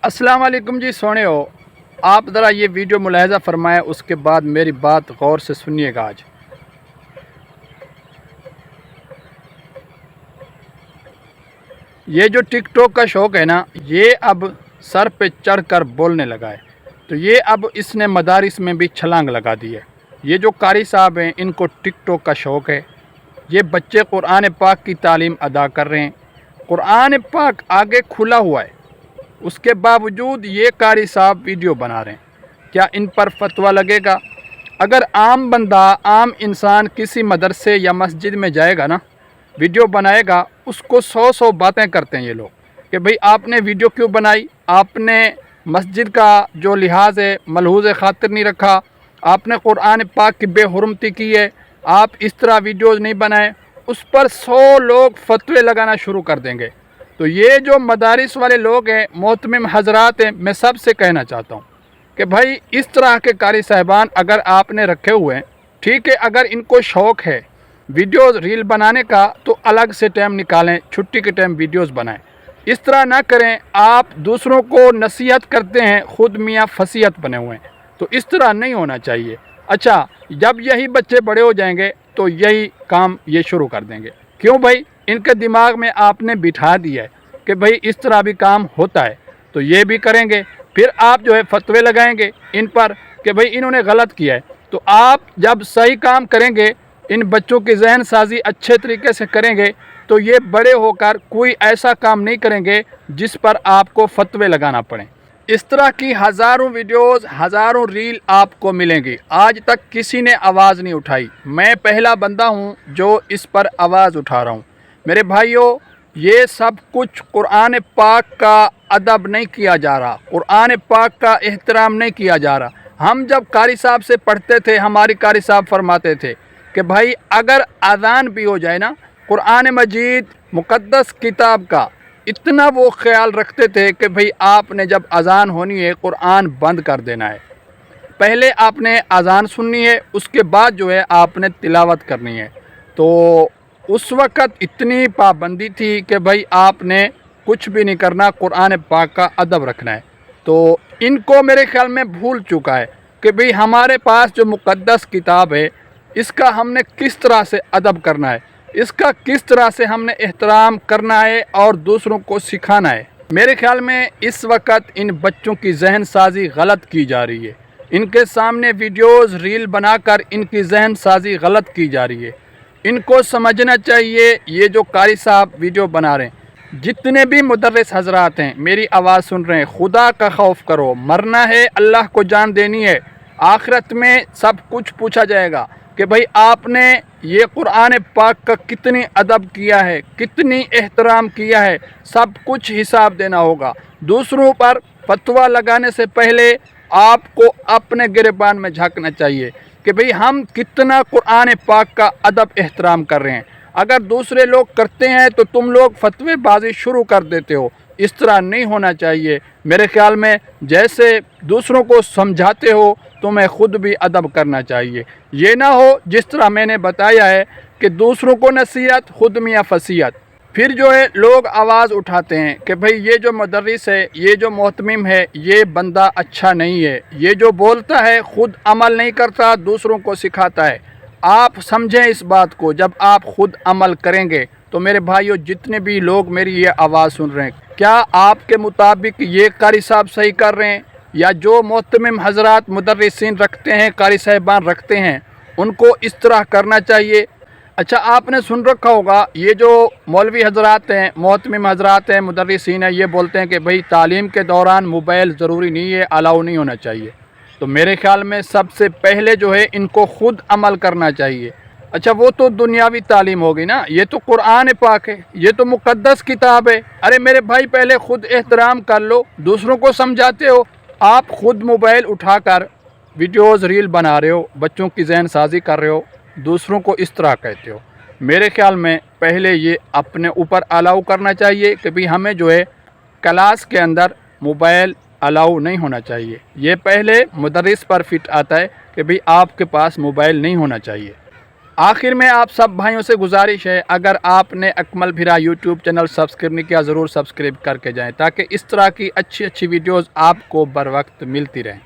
अस्सलाम वालेकुम जी। सोने हो आप ज़रा ये वीडियो मुलाहज़ा फ़रमाएँ, उसके बाद मेरी बात गौर से सुनिएगा। आज ये जो टिकटॉक का शौक़ है ना, ये अब सर पे चढ़ कर बोलने लगा है। तो ये अब इसने मदारिस में भी छलांग लगा दी है। ये जो कारी साहब हैं, इनको टिकटॉक का शौक़ है। ये बच्चे कुरान पाक की तालीम अदा कर रहे हैं। कुरान पाक आगे खुला हुआ है, उसके बावजूद ये कारी साहब वीडियो बना रहे हैं। क्या इन पर फतवा लगेगा? अगर आम बंदा, आम इंसान किसी मदरसे या मस्जिद में जाएगा ना, वीडियो बनाएगा, उसको 100 बातें करते हैं ये लोग कि भाई आपने वीडियो क्यों बनाई, आपने मस्जिद का जो लिहाज है मलहूज़ ख़ातिर नहीं रखा, आपने कुरान पाक की बेहुरमती की है, आप इस तरह वीडियोज़ नहीं बनाए। उस पर 100 लोग फतवे लगाना शुरू कर देंगे। तो ये जो मदारिस वाले लोग हैं, मोहतमिम हजरात हैं, मैं सबसे कहना चाहता हूँ कि भाई इस तरह के कारी साहिबान अगर आपने रखे हुए हैं, ठीक है, अगर इनको शौक़ है वीडियोज़ रील बनाने का तो अलग से टाइम निकालें, छुट्टी के टाइम वीडियोज़ बनाएं। इस तरह ना करें। आप दूसरों को नसीहत करते हैं, ख़ुद मियाँ फसीहत बने हुए हैं, तो इस तरह नहीं होना चाहिए। अच्छा, जब यही बच्चे बड़े हो जाएंगे तो यही काम ये शुरू कर देंगे। क्यों भाई? इनके दिमाग में आपने बिठा दिया है कि भाई इस तरह भी काम होता है, तो ये भी करेंगे। फिर आप जो है फतवे लगाएंगे इन पर कि भाई इन्होंने गलत किया है। तो आप जब सही काम करेंगे, इन बच्चों की जहन साजी अच्छे तरीके से करेंगे, तो ये बड़े होकर कोई ऐसा काम नहीं करेंगे जिस पर आपको फतवे लगाना पड़े। इस तरह की हज़ारों वीडियोज़, हज़ारों रील आपको मिलेंगी। आज तक किसी ने आवाज़ नहीं उठाई। मैं पहला बंदा हूँ जो इस पर आवाज़ उठा रहा हूँ। मेरे भाइयों, ये सब कुछ कुरान पाक का अदब नहीं किया जा रहा, कुरान पाक का एहतराम नहीं किया जा रहा। हम जब कारी साहब से पढ़ते थे, हमारी कारी साहब फरमाते थे कि भाई अगर अज़ान भी हो जाए ना, कुरान मजीद मुक़द्दस किताब का इतना वो ख्याल रखते थे कि भाई आपने जब अज़ान होनी है कुरान बंद कर देना है। पहले आपने अज़ान सुननी है, उसके बाद जो है आपने तिलावत करनी है। तो उस वक़्त इतनी पाबंदी थी कि भाई आपने कुछ भी नहीं करना, कुरान पाक का अदब रखना है। तो इनको मेरे ख़्याल में भूल चुका है कि भाई हमारे पास जो मुक़द्दस किताब है, इसका हमने किस तरह से अदब करना है, इसका किस तरह से हमने एहतराम करना है और दूसरों को सिखाना है। मेरे ख़्याल में इस वक्त इन बच्चों की जहन साजी गलत की जा रही है। इनके सामने वीडियोज़ रील बनाकर इनकी जहन साजी गलत की जा रही है। इनको समझना चाहिए, ये जो कारी साहब वीडियो बना रहे हैं, जितने भी मुदर्रिस हजरात हैं, मेरी आवाज़ सुन रहे हैं, खुदा का खौफ करो। मरना है, अल्लाह को जान देनी है। आखिरत में सब कुछ पूछा जाएगा कि भाई आपने ये कुरान पाक का कितनी अदब किया है, कितनी एहतराम किया है, सब कुछ हिसाब देना होगा। दूसरों पर फतवा लगाने से पहले आपको अपने गिरबान में झांकना चाहिए कि भाई हम कितना कुरान पाक का अदब एहतराम कर रहे हैं। अगर दूसरे लोग करते हैं तो तुम लोग फतवेबाजी शुरू कर देते हो। इस तरह नहीं होना चाहिए। मेरे ख्याल में जैसे दूसरों को समझाते हो, तुम्हें ख़ुद भी अदब करना चाहिए। ये ना हो जिस तरह मैंने बताया है कि दूसरों को नसीहत, ख़ुद मियाँ फसीहत। फिर जो है लोग आवाज़ उठाते हैं कि भाई ये जो मुदर्रिस है, ये जो मोहतमिम है, ये बंदा अच्छा नहीं है, ये जो बोलता है ख़ुद अमल नहीं करता, दूसरों को सिखाता है। आप समझें इस बात को, जब आप ख़ुद अमल करेंगे तो मेरे भाइयों, जितने भी लोग मेरी ये आवाज़ सुन रहे हैं, क्या आपके मुताबिक ये कारी साहब सही कर रहे हैं, या जो मोहतमिम हजरात मुदर्रिसीन रखते हैं, कारी साहिबान रखते हैं, उनको इस तरह करना चाहिए? अच्छा, आपने सुन रखा होगा, ये जो मौलवी हजरात हैं, मोहतमिम हजरात हैं, मुदर्रिसीन हैं, ये बोलते हैं कि भाई तालीम के दौरान मोबाइल ज़रूरी नहीं है, अलाउ नहीं होना चाहिए। तो मेरे ख़्याल में सबसे पहले जो है इनको ख़ुद अमल करना चाहिए। अच्छा, वो तो दुनियावी तालीम होगी ना, ये तो कुरान पाक है, ये तो मुक़द्दस किताब है। अरे मेरे भाई, पहले ख़ुद एहतराम कर लो, दूसरों को समझाते हो। आप ख़ुद मोबाइल उठाकर वीडियोज़ रील बना रहे हो, बच्चों की जहन साजी कर रहे हो, दूसरों को इस तरह कहते हो। मेरे ख़्याल में पहले ये अपने ऊपर अलाउ करना चाहिए कि भाई हमें जो है क्लास के अंदर मोबाइल अलाउ नहीं होना चाहिए। ये पहले मुदर्रिस पर फिट आता है कि भाई आपके पास मोबाइल नहीं होना चाहिए। آخر میں آپ سب بھائیوں سے گزارش ہے، اگر آپ نے اکمل بھیرا یوٹیوب چینل سبسکرائب نہیں کیا ضرور سبسکرائب کر کے جائیں تاکہ اس طرح کی اچھی ویڈیوز آپ کو بر وقت ملتی رہیں۔